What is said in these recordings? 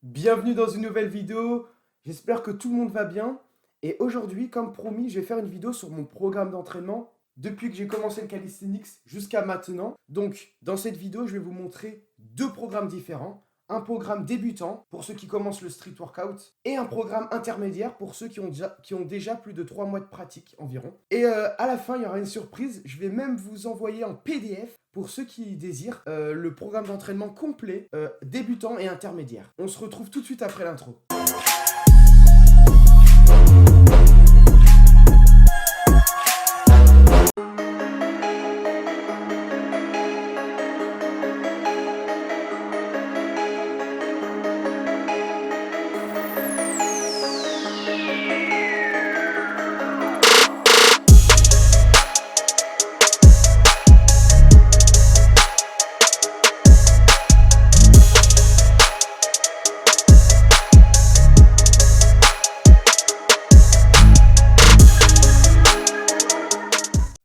Bienvenue dans une nouvelle vidéo, j'espère que tout le monde va bien. Et aujourd'hui, comme promis, je vais faire une vidéo sur mon programme d'entraînement depuis que j'ai commencé le calisthenics jusqu'à maintenant. Donc, dans cette vidéo, je vais vous montrer deux programmes différents. Un programme débutant pour ceux qui commencent le street workout et un programme intermédiaire pour ceux qui ont déjà plus de 3 mois de pratique environ. Et à la fin, il y aura une surprise. Je vais même vous envoyer en PDF pour ceux qui désirent le programme d'entraînement complet, débutant et intermédiaire. On se retrouve tout de suite après l'intro.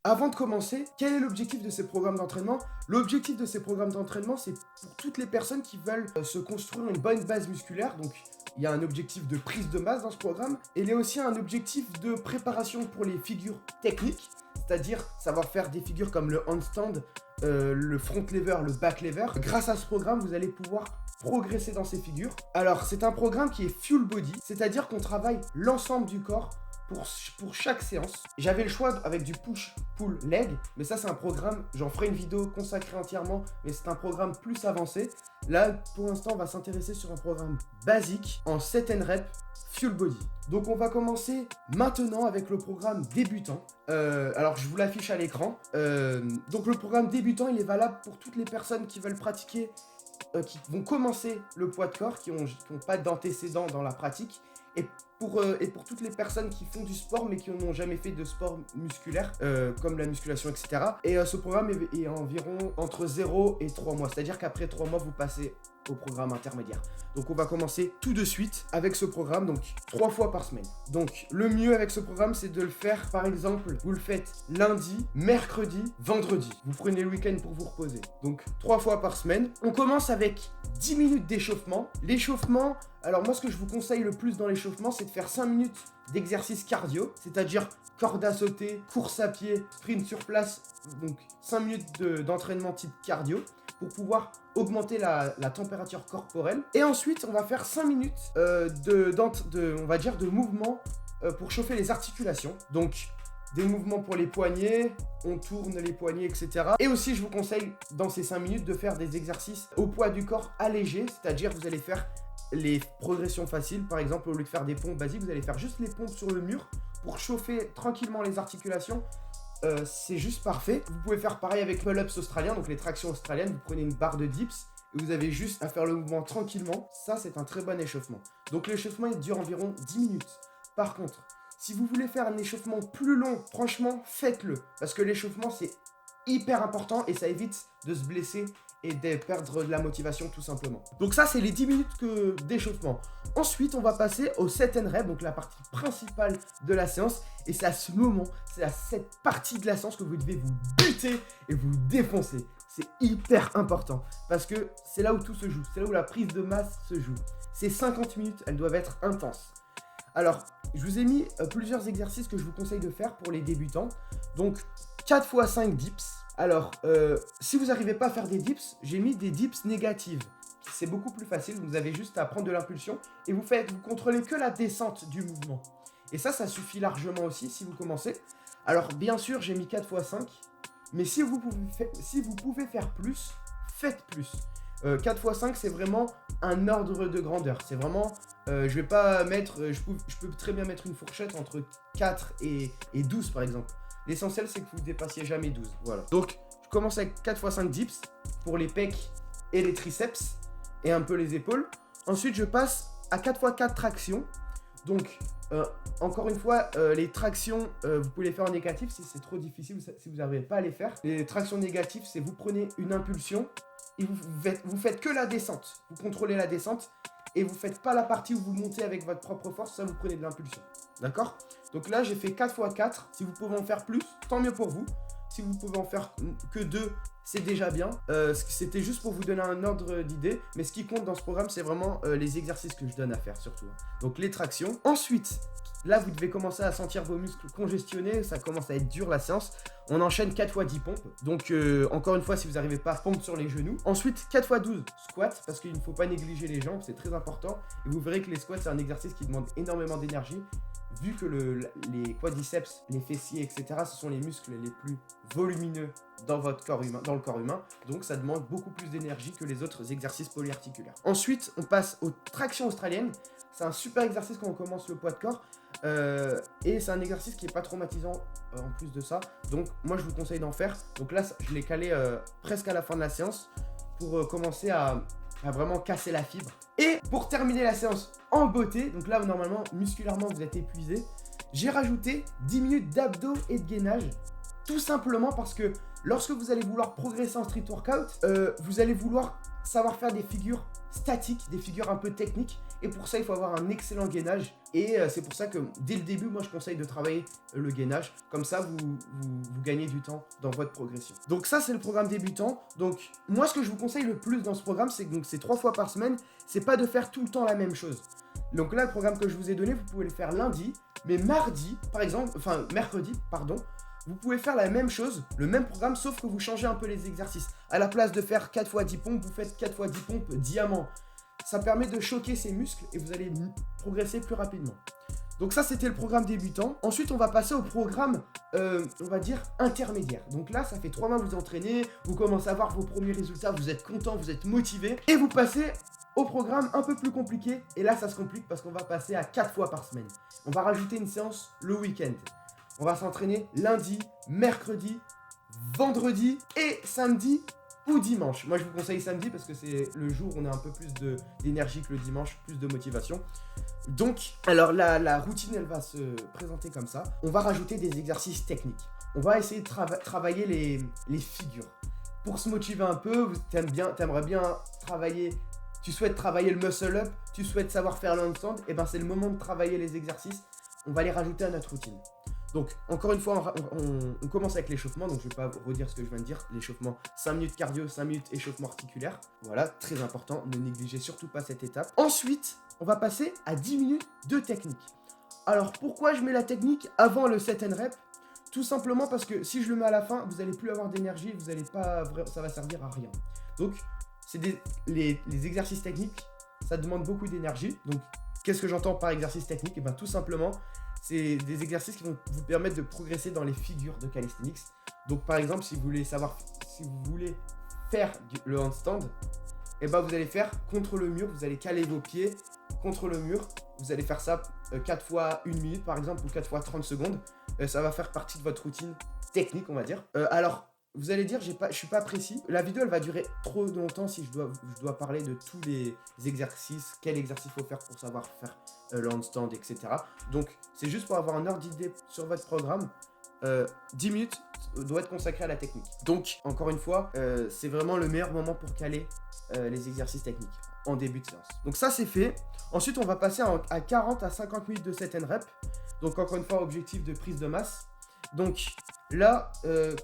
Avant de commencer, quel est l'objectif de ces programmes d'entraînement? L'objectif de ces programmes d'entraînement, c'est pour toutes les personnes qui veulent se construire une bonne base musculaire. Donc, il y a un objectif de prise de masse dans ce programme. Et il y a aussi un objectif de préparation pour les figures techniques, c'est-à-dire savoir faire des figures comme le handstand, le front lever, le back lever. Grâce à ce programme, vous allez pouvoir progresser dans ces figures. Alors, c'est un programme qui est full body, c'est-à-dire qu'on travaille l'ensemble du corps pour chaque séance. J'avais le choix avec du push-pull leg, mais ça c'est un programme, j'en ferai une vidéo consacrée entièrement, mais c'est un programme plus avancé. Là, pour l'instant, on va s'intéresser sur un programme basique en 7 reps full body. Donc on va commencer maintenant avec le programme débutant. Alors je vous l'affiche à l'écran. Donc le programme débutant, il est valable pour toutes les personnes qui veulent pratiquer, qui vont commencer le poids de corps, qui n'ont pas d'antécédents dans la pratique. Et pour toutes les personnes qui font du sport mais qui n'ont jamais fait de sport musculaire, comme la musculation, etc. Et ce programme est environ entre 0 et 3 mois. C'est-à-dire qu'après 3 mois, vous passez au programme intermédiaire. Donc on va commencer tout de suite avec ce programme, donc 3 fois par semaine. Donc le mieux avec ce programme, c'est de le faire, par exemple, vous le faites lundi, mercredi, vendredi. Vous prenez le week-end pour vous reposer. Donc 3 fois par semaine. On commence avec 10 minutes d'échauffement. L'échauffement, alors moi ce que je vous conseille le plus dans l'échauffement, c'est de faire 5 minutes d'exercice cardio, c'est-à-dire corde à sauter, course à pied, sprint sur place, donc 5 minutes d'entraînement type cardio pour pouvoir augmenter la température corporelle. Et ensuite, on va faire 5 minutes on va dire de mouvements pour chauffer les articulations. Donc, des mouvements pour les poignets, on tourne les poignets, etc. Et aussi, je vous conseille, dans ces 5 minutes, de faire des exercices au poids du corps allégé, c'est-à-dire vous allez faire les progressions faciles. Par exemple, au lieu de faire des pompes basiques, vous allez faire juste les pompes sur le mur pour chauffer tranquillement les articulations. C'est juste parfait. Vous pouvez faire pareil avec pull-ups australiens, donc les tractions australiennes. Vous prenez une barre de dips et vous avez juste à faire le mouvement tranquillement. Ça, c'est un très bon échauffement. Donc l'échauffement, il dure environ 10 minutes. Par contre, si vous voulez faire un échauffement plus long, franchement, faites-le. Parce que l'échauffement, c'est hyper important et ça évite de se blesser et de perdre de la motivation tout simplement. Donc ça, c'est les 10 minutes d'échauffement. Ensuite, on va passer au set and rep, donc la partie principale de la séance. Et c'est à ce moment, c'est à cette partie de la séance que vous devez vous buter et vous défoncer. C'est hyper important parce que c'est là où tout se joue. C'est là où la prise de masse se joue. Ces 50 minutes, elles doivent être intenses. Alors, je vous ai mis plusieurs exercices que je vous conseille de faire pour les débutants. Donc, 4 x 5 dips. Alors, si vous n'arrivez pas à faire des dips, j'ai mis des dips négatives. C'est beaucoup plus facile, vous avez juste à prendre de l'impulsion et vous contrôlez que la descente du mouvement. Et ça suffit largement aussi si vous commencez. Alors, bien sûr, j'ai mis 4 x 5, mais si vous pouvez faire plus, faites plus. 4 x 5, c'est vraiment un ordre de grandeur. C'est vraiment, je vais pas mettre, je peux très bien mettre une fourchette entre 4 et 12 par exemple. L'essentiel, c'est que vous ne dépassiez jamais 12. Voilà. Donc, je commence avec 4 x 5 dips pour les pecs et les triceps et un peu les épaules. Ensuite, je passe à 4 x 4 tractions. Donc, encore une fois, les tractions, vous pouvez les faire en négatif si c'est trop difficile, si vous n'arrivez pas à les faire. Les tractions négatives, c'est vous prenez une impulsion et vous faites que la descente. Vous contrôlez la descente et vous faites pas la partie où vous montez avec votre propre force, ça vous prenez de l'impulsion. D'accord? Donc là, j'ai fait 4 x 4. Si vous pouvez en faire plus, tant mieux pour vous. Si vous pouvez en faire que 2, c'est déjà bien. C'était juste pour vous donner un ordre d'idée, mais ce qui compte dans ce programme, c'est vraiment les exercices que je donne à faire surtout. Donc les tractions. Ensuite, là, vous devez commencer à sentir vos muscles congestionnés, ça commence à être dur la séance. On enchaîne 4 fois 10 pompes. Donc, encore une fois, si vous n'arrivez pas, pompe sur les genoux. Ensuite, 4 fois 12 squats, parce qu'il ne faut pas négliger les jambes, c'est très important. Et vous verrez que les squats, c'est un exercice qui demande énormément d'énergie, vu que les quadriceps, les fessiers, etc., ce sont les muscles les plus volumineux dans votre corps humain, dans le corps humain. Donc, ça demande beaucoup plus d'énergie que les autres exercices polyarticulaires. Ensuite, on passe aux tractions australiennes. C'est un super exercice quand on commence le poids de corps. Et c'est un exercice qui est pas traumatisant en plus de ça. Donc moi je vous conseille d'en faire. Donc là je l'ai calé presque à la fin de la séance pour commencer à vraiment casser la fibre. Et pour terminer la séance en beauté, donc là normalement musculairement vous êtes épuisé, j'ai rajouté 10 minutes d'abdos et de gainage. Tout simplement parce que lorsque vous allez vouloir progresser en street workout, vous allez vouloir savoir faire des figures statiques, des figures un peu techniques. Et pour ça, il faut avoir un excellent gainage. Et c'est pour ça que dès le début, moi, je conseille de travailler le gainage. Comme ça, vous gagnez du temps dans votre progression. Donc ça, c'est le programme débutant. Donc moi, ce que je vous conseille le plus dans ce programme, c'est 3 fois par semaine. C'est pas de faire tout le temps la même chose. Donc là, le programme que je vous ai donné, vous pouvez le faire lundi. Mais mercredi, pardon, vous pouvez faire la même chose, le même programme, sauf que vous changez un peu les exercices. À la place de faire 4 fois 10 pompes, vous faites 4 fois 10 pompes diamant. Ça permet de choquer ces muscles et vous allez progresser plus rapidement. Donc ça, c'était le programme débutant. Ensuite, on va passer au programme, on va dire, intermédiaire. Donc là, ça fait 3 mois que vous entraînez, vous commencez à voir vos premiers résultats, vous êtes content, vous êtes motivé. Et vous passez au programme un peu plus compliqué. Et là, ça se complique parce qu'on va passer à 4 fois par semaine. On va rajouter une séance le week-end. On va s'entraîner lundi, mercredi, vendredi et samedi ou dimanche. Moi, je vous conseille samedi parce que c'est le jour où on a un peu plus d'énergie que le dimanche, plus de motivation. Donc, alors la routine, elle va se présenter comme ça. On va rajouter des exercices techniques. On va essayer de travailler les figures. Pour se motiver un peu, t'aimerais bien travailler, tu souhaites travailler le muscle up, tu souhaites savoir faire le handstand, et ben c'est le moment de travailler les exercices. On va les rajouter à notre routine. Donc, encore une fois, on commence avec l'échauffement. Donc, je ne vais pas redire ce que je viens de dire. L'échauffement, 5 minutes cardio, 5 minutes échauffement articulaire. Voilà, très important. Ne négligez surtout pas cette étape. Ensuite, on va passer à 10 minutes de technique. Alors, pourquoi je mets la technique avant le set and rep? Tout simplement parce que si je le mets à la fin, vous n'allez plus avoir d'énergie. Ça va servir à rien. Donc, les exercices techniques, ça demande beaucoup d'énergie. Donc, qu'est-ce que j'entends par exercice technique? Et bien, tout simplement, c'est des exercices qui vont vous permettre de progresser dans les figures de calisthenics. Donc par exemple, si vous voulez faire le handstand, et ben vous allez faire contre le mur, vous allez caler vos pieds contre le mur. Vous allez faire ça 4 fois 1 minute par exemple ou 4 fois 30 secondes. Ça va faire partie de votre routine technique, on va dire. Alors, vous allez dire, je suis pas précis. La vidéo, elle va durer trop longtemps si je dois parler de tous les exercices, quel exercice il faut faire pour savoir faire le handstand, etc. Donc, c'est juste pour avoir un ordre d'idée sur votre programme. 10 minutes doit être consacré à la technique. Donc, encore une fois, c'est vraiment le meilleur moment pour caler les exercices techniques en début de séance. Donc ça, c'est fait. Ensuite, on va passer à 40 à 50 minutes de set and rep. Donc, encore une fois, objectif de prise de masse. Donc là,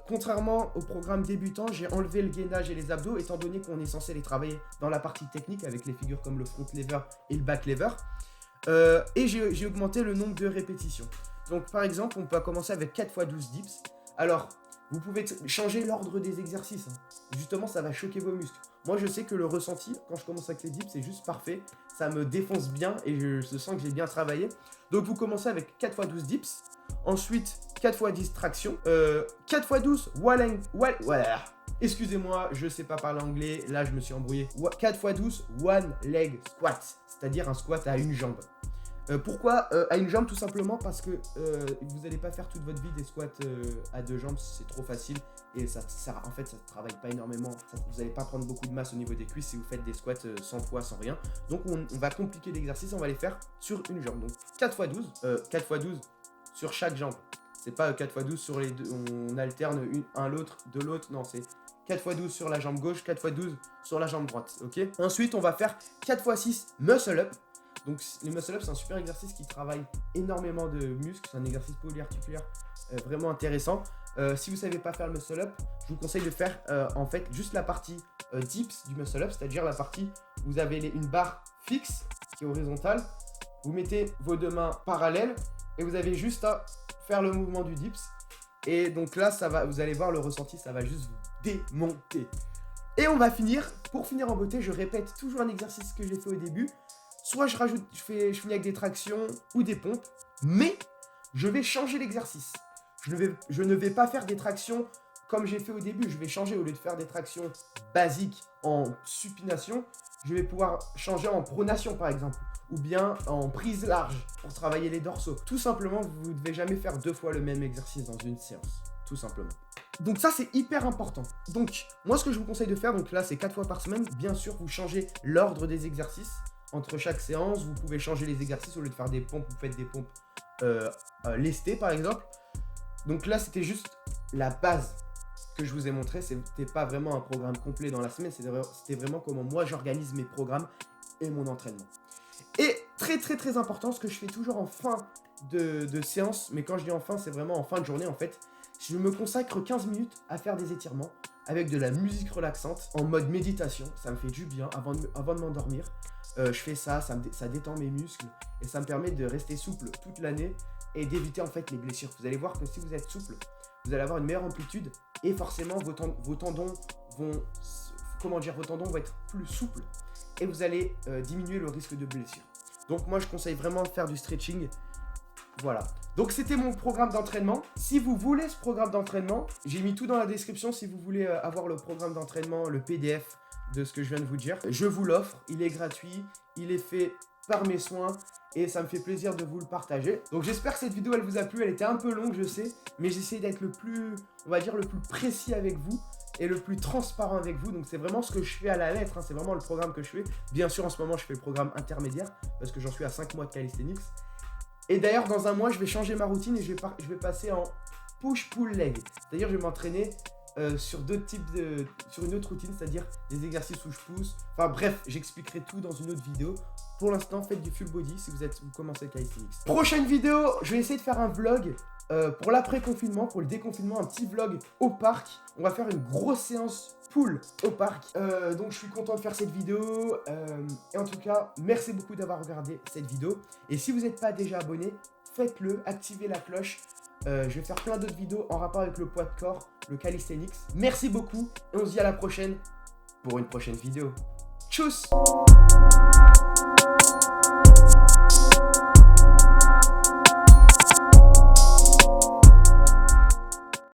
contrairement au programme débutant, j'ai enlevé le gainage et les abdos, étant donné qu'on est censé les travailler dans la partie technique avec les figures comme le front lever et le back lever. Et j'ai augmenté le nombre de répétitions. Donc par exemple, on peut commencer avec 4 x 12 dips. Alors, vous pouvez changer l'ordre des exercices. Justement, ça va choquer vos muscles. Moi, je sais que le ressenti, quand je commence avec les dips, c'est juste parfait. Ça me défonce bien et je sens que j'ai bien travaillé. Donc, vous commencez avec 4 x 12 dips. Ensuite, 4 x 10 tractions. 4 x 12 voilà. Excusez-moi, je sais pas parler anglais. Là, je me suis embrouillé. 4 x 12 one leg squat. C'est-à-dire un squat à une jambe. Pourquoi à une jambe? Tout simplement parce que vous n'allez pas faire toute votre vie des squats à 2 jambes, c'est trop facile et ça travaille pas énormément. Vous n'allez pas prendre beaucoup de masse au niveau des cuisses si vous faites des squats sans poids, sans rien. Donc on va compliquer l'exercice, on va les faire sur une jambe. Donc 4 x 12, 4 x 12 sur chaque jambe. C'est pas 4 x 12 sur les deux, on alterne un l'autre, de l'autre, non, c'est 4 x 12 sur la jambe gauche, 4 x 12 sur la jambe droite, ok? Ensuite, on va faire 4 x 6 muscle up. Donc les muscle-up, c'est un super exercice qui travaille énormément de muscles. C'est un exercice polyarticulaire vraiment intéressant. Si vous ne savez pas faire le muscle-up, je vous conseille de faire en fait juste la partie dips du muscle-up, c'est-à-dire la partie où vous avez une barre fixe qui est horizontale. Vous mettez vos deux mains parallèles et vous avez juste à faire le mouvement du dips. Et donc là, vous allez voir le ressenti, ça va juste vous démonter. Et on va finir, pour finir en beauté, je répète toujours un exercice que j'ai fait au début. Soit je finis avec des tractions ou des pompes, mais je vais changer l'exercice. Je ne vais pas faire des tractions comme j'ai fait au début. Je vais changer, au lieu de faire des tractions basiques en supination, je vais pouvoir changer en pronation par exemple, ou bien en prise large pour travailler les dorsaux. Tout simplement, vous ne devez jamais faire 2 fois le même exercice dans une séance, tout simplement. Donc ça, c'est hyper important. Donc, moi, ce que je vous conseille de faire, donc là, c'est 4 fois par semaine. Bien sûr, vous changez l'ordre des exercices entre chaque séance. Vous pouvez changer les exercices. Au lieu de faire des pompes, vous faites des pompes lestées, par exemple. Donc là, c'était juste la base que je vous ai montré. C'était pas vraiment un programme complet dans la semaine. C'était vraiment comment moi, j'organise mes programmes et mon entraînement. Et très, très, très important, ce que je fais toujours en fin de séance, mais quand je dis en fin, c'est vraiment en fin de journée, en fait. Je me consacre 15 minutes à faire des étirements avec de la musique relaxante en mode méditation. Ça me fait du bien avant de m'endormir. Je fais ça détend mes muscles et ça me permet de rester souple toute l'année et d'éviter en fait les blessures. Vous allez voir que si vous êtes souple, vous allez avoir une meilleure amplitude et forcément vos tendons vont être plus souples et vous allez diminuer le risque de blessure. Donc moi je conseille vraiment de faire du stretching. Voilà. Donc c'était mon programme d'entraînement. Si vous voulez ce programme d'entraînement, j'ai mis tout dans la description si vous voulez avoir le programme d'entraînement, le PDF de ce que je viens de vous dire. Je vous l'offre, il est gratuit, il est fait par mes soins et ça me fait plaisir de vous le partager. Donc j'espère que cette vidéo elle vous a plu, elle était un peu longue je sais, mais j'ai essayé d'être le plus précis avec vous et le plus transparent avec vous. Donc c'est vraiment ce que je fais à la lettre, hein. C'est vraiment le programme que je fais. Bien sûr en ce moment je fais le programme intermédiaire parce que j'en suis à 5 mois de calisthenics. Et d'ailleurs, dans un mois, je vais changer ma routine et je vais passer en push-pull-leg. C'est-à-dire, je vais m'entraîner sur une autre routine, c'est-à-dire des exercices où je pousse. Enfin bref, j'expliquerai tout dans une autre vidéo. Pour l'instant, faites du full body si vous commencez le calisthenics. Prochaine vidéo, je vais essayer de faire un vlog pour l'après-confinement, pour le déconfinement, un petit vlog au parc. On va faire une grosse séance pool au parc. Donc je suis content de faire cette vidéo. Et en tout cas, merci beaucoup d'avoir regardé cette vidéo. Et si vous n'êtes pas déjà abonné, faites-le, activez la cloche. Je vais faire plein d'autres vidéos en rapport avec le poids de corps, le calisthenics. Merci beaucoup et on se dit à la prochaine pour une prochaine vidéo. Tchuss!